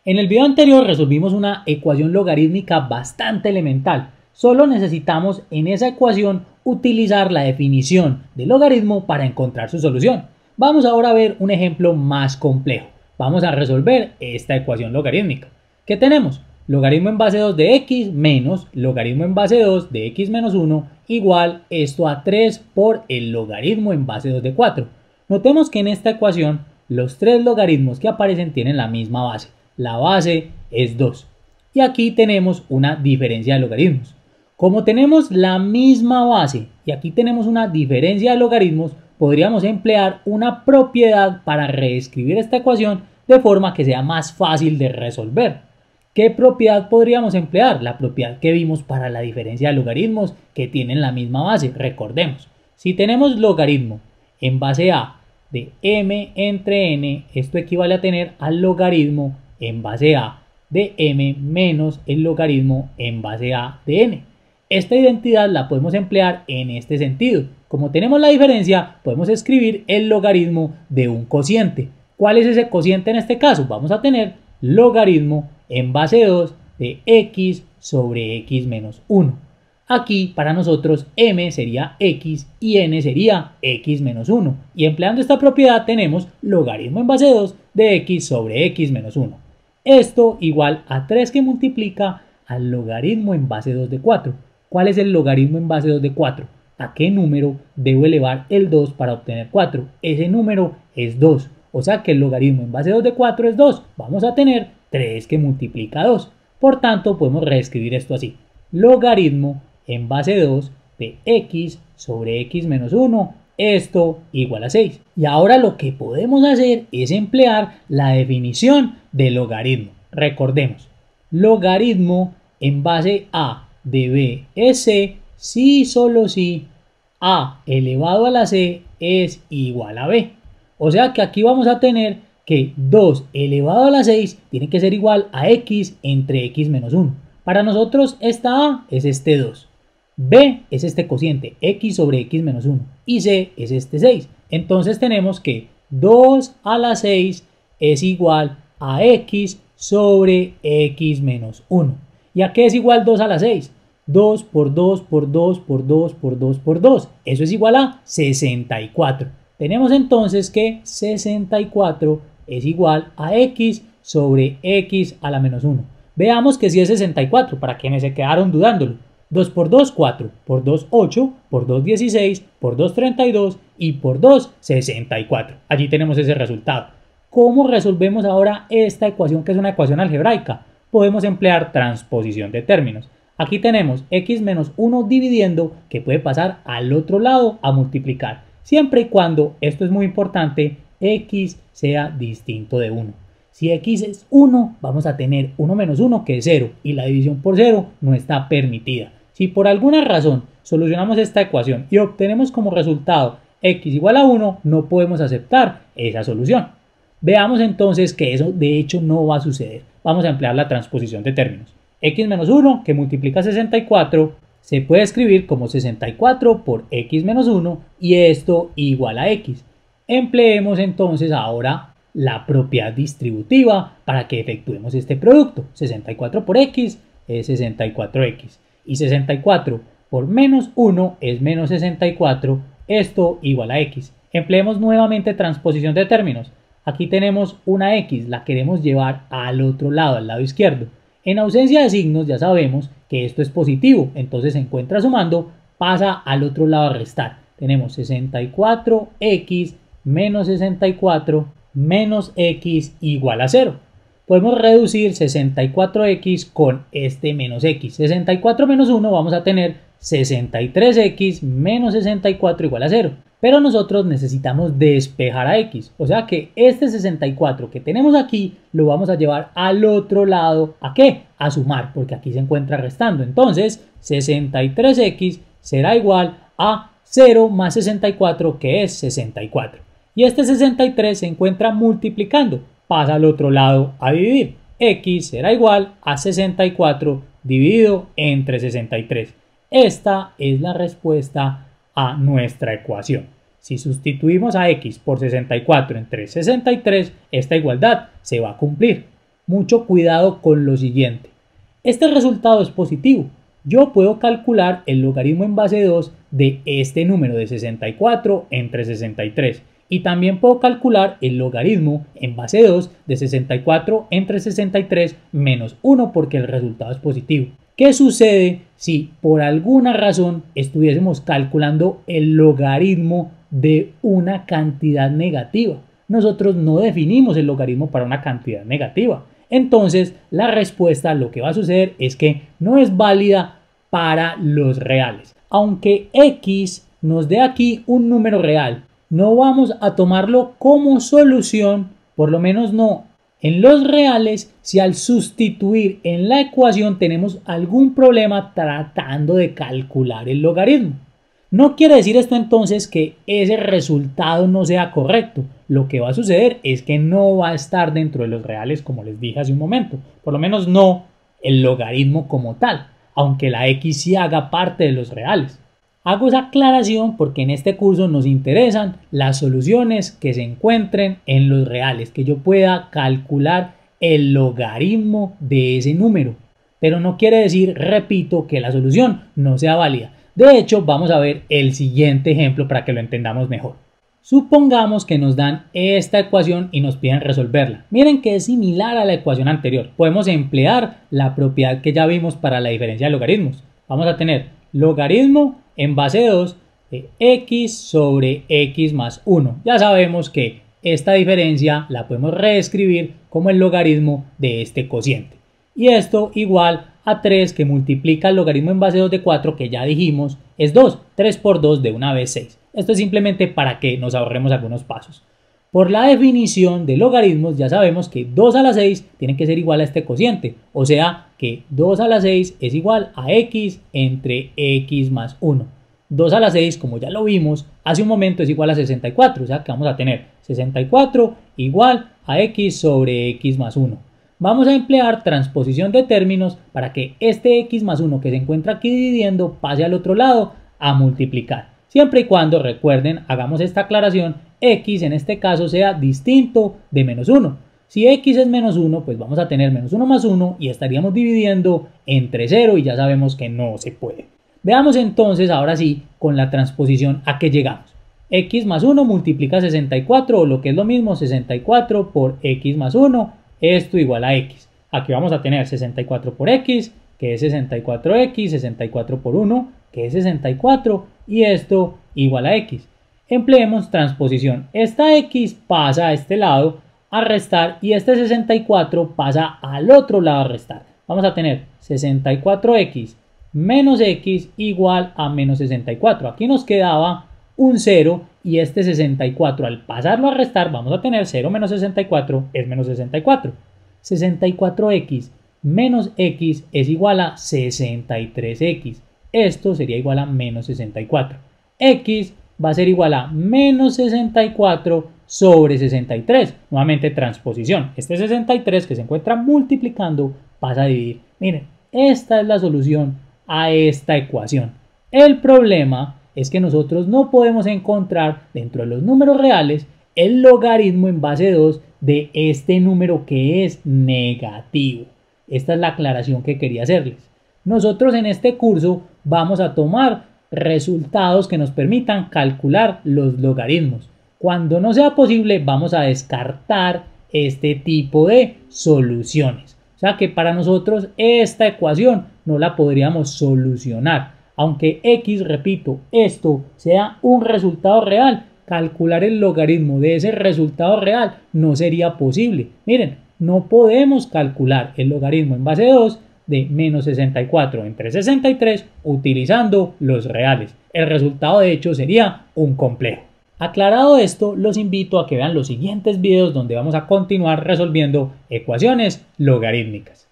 En el video anterior resolvimos una ecuación logarítmica bastante elemental. Solo necesitamos en esa ecuación utilizar la definición de logaritmo para encontrar su solución. Vamos ahora a ver un ejemplo más complejo. Vamos a resolver esta ecuación logarítmica. ¿Qué tenemos? Logaritmo en base 2 de x menos logaritmo en base 2 de x menos 1 igual esto a 3 por el logaritmo en base 2 de 4. Notemos que en esta ecuación los tres logaritmos que aparecen tienen la misma base. La base es 2. Y aquí tenemos una diferencia de logaritmos. Como tenemos la misma base y aquí tenemos una diferencia de logaritmos, podríamos emplear una propiedad para reescribir esta ecuación de forma que sea más fácil de resolver. ¿Qué propiedad podríamos emplear? La propiedad que vimos para la diferencia de logaritmos que tienen la misma base. Recordemos, si tenemos logaritmo en base a de m entre n, esto equivale a tener al logaritmo en base a de m menos el logaritmo en base a de n. Esta identidad la podemos emplear en este sentido. Como tenemos la diferencia, podemos escribir el logaritmo de un cociente. ¿Cuál es ese cociente en este caso? Vamos a tener logaritmo en base 2 de x sobre x menos 1. Aquí para nosotros m sería x y n sería x menos 1. Y empleando esta propiedad tenemos logaritmo en base 2 de x sobre x menos 1. Esto igual a 3 que multiplica al logaritmo en base 2 de 4. ¿Cuál es el logaritmo en base 2 de 4? ¿A qué número debo elevar el 2 para obtener 4? Ese número es 2. O sea que el logaritmo en base 2 de 4 es 2. Vamos a tener 3 que multiplica 2. Por tanto, podemos reescribir esto así. Logaritmo en base 2 de x sobre x menos 1. Esto igual a 6. Y ahora lo que podemos hacer es emplear la definición de logaritmo. Recordemos, logaritmo en base a de b es c si y solo si a elevado a la c es igual a b. O sea que aquí vamos a tener que 2 elevado a la 6 tiene que ser igual a x entre x menos 1. Para nosotros esta a es este 2. B es este cociente, x sobre x menos 1, y c es este 6. Entonces tenemos que 2 a la 6 es igual a x sobre x menos 1. ¿Y a qué es igual 2 a la 6? 2 por 2 por 2 por 2 por 2 por 2. Eso es igual a 64. Tenemos entonces que 64 es igual a x sobre x a la menos 1. Veamos que si es 64, para quienes se quedaron dudándolo. 2 por 2, 4, por 2, 8, por 2, 16, por 2, 32 y por 2, 64. Allí tenemos ese resultado. ¿Cómo resolvemos ahora esta ecuación que es una ecuación algebraica? Podemos emplear transposición de términos. Aquí tenemos x menos 1 dividiendo, que puede pasar al otro lado a multiplicar, siempre y cuando, esto es muy importante, x sea distinto de 1. Si x es 1, vamos a tener 1 menos 1 que es 0 y la división por 0 no está permitida. Si por alguna razón solucionamos esta ecuación y obtenemos como resultado x igual a 1, no podemos aceptar esa solución. Veamos entonces que eso de hecho no va a suceder. Vamos a emplear la transposición de términos. X menos 1 que multiplica 64 se puede escribir como 64 por x menos 1 y esto igual a x. Empleemos entonces ahora la propiedad distributiva para que efectuemos este producto. 64 por x es 64x y 64 por menos 1 es menos 64, esto igual a x. Empleemos nuevamente transposición de términos. Aquí tenemos una x, la queremos llevar al otro lado, al lado izquierdo. En ausencia de signos ya sabemos que esto es positivo, entonces se encuentra sumando, pasa al otro lado a restar. Tenemos 64x menos 64 menos x igual a 0. Podemos reducir 64x con este menos x. 64 menos 1 vamos a tener 63x menos 64 igual a 0. Pero nosotros necesitamos despejar a x. O sea que este 64 que tenemos aquí lo vamos a llevar al otro lado. ¿A qué? A sumar, porque aquí se encuentra restando. Entonces 63x será igual a 0 más 64 que es 64. Y este 63 se encuentra multiplicando. Pasa al otro lado a dividir. X será igual a 64 dividido entre 63. Esta es la respuesta a nuestra ecuación. Si sustituimos a x por 64 entre 63, esta igualdad se va a cumplir. mucho cuidado con lo siguiente. Este resultado es positivo. Yo puedo calcular el logaritmo en base 2 de este número de 64 entre 63 y también puedo calcular el logaritmo en base 2 de 64 entre 63 menos 1 porque el resultado es positivo. ¿Qué sucede si por alguna razón estuviésemos calculando el logaritmo de una cantidad negativa? Nosotros no definimos el logaritmo para una cantidad negativa. Entonces, la respuesta, lo que va a suceder es que no es válida para los reales. Aunque x nos dé aquí un número real, no vamos a tomarlo como solución, por lo menos no en los reales, si al sustituir en la ecuación tenemos algún problema tratando de calcular el logaritmo. No quiere decir esto entonces que ese resultado no sea correcto. Lo que va a suceder es que no va a estar dentro de los reales como les dije hace un momento. Por lo menos no el logaritmo como tal, aunque la x sí haga parte de los reales. Hago esa aclaración porque en este curso nos interesan las soluciones que se encuentren en los reales, que yo pueda calcular el logaritmo de ese número. Pero no quiere decir, repito, que la solución no sea válida. De hecho, vamos a ver el siguiente ejemplo para que lo entendamos mejor. Supongamos que nos dan esta ecuación y nos piden resolverla. Miren que es similar a la ecuación anterior. Podemos emplear la propiedad que ya vimos para la diferencia de logaritmos. Vamos a tener logaritmo en base 2 de x sobre x más 1. Ya sabemos que esta diferencia la podemos reescribir como el logaritmo de este cociente. Y esto igual a 3 que multiplica el logaritmo en base 2 de 4 que ya dijimos es 2. 3 por 2 de una vez 6. Esto es simplemente para que nos ahorremos algunos pasos. Por la definición de logaritmos ya sabemos que 2 a la 6 tiene que ser igual a este cociente. O sea que 2 a la 6 es igual a x entre x más 1. 2 a la 6, como ya lo vimos hace un momento, es igual a 64. O sea que vamos a tener 64 igual a x sobre x más 1. Vamos a emplear transposición de términos para que este x más 1 que se encuentra aquí dividiendo pase al otro lado a multiplicar. Siempre y cuando, recuerden, hagamos esta aclaración, x en este caso sea distinto de menos 1. Si x es menos 1, pues vamos a tener menos 1 más 1 y estaríamos dividiendo entre 0 y ya sabemos que no se puede. Veamos entonces, ahora sí, con la transposición a qué llegamos. X más 1 multiplica 64 o lo que es lo mismo 64 por x más 1, esto igual a x. Aquí vamos a tener 64 por x, que es 64x, 64 por 1, que es 64, y esto igual a x. Empleemos transposición. Esta x pasa a este lado a restar y este 64 pasa al otro lado a restar. Vamos a tener 64x menos x igual a menos 64. Aquí nos quedaba un 0 y este 64 al pasarlo a restar vamos a tener 0 menos 64 es menos 64. 64x menos x es igual a 63x. Esto sería igual a menos 64. X va a ser igual a menos 64 sobre 63. Nuevamente transposición. Este 63 que se encuentra multiplicando pasa a dividir. Miren, esta es la solución a esta ecuación. El problema es que nosotros no podemos encontrar dentro de los números reales el logaritmo en base 2 de este número que es negativo. Esta es la aclaración que quería hacerles. Nosotros en este curso vamos a tomar resultados que nos permitan calcular los logaritmos. Cuando no sea posible vamos a descartar este tipo de soluciones. O sea que para nosotros esta ecuación no la podríamos solucionar. Aunque x, repito, esto sea un resultado real, calcular el logaritmo de ese resultado real no sería posible. Miren, no podemos calcular el logaritmo en base 2 de menos 64 entre 63 utilizando los reales. El resultado de hecho sería un complejo. Aclarado esto, los invito a que vean los siguientes videos donde vamos a continuar resolviendo ecuaciones logarítmicas.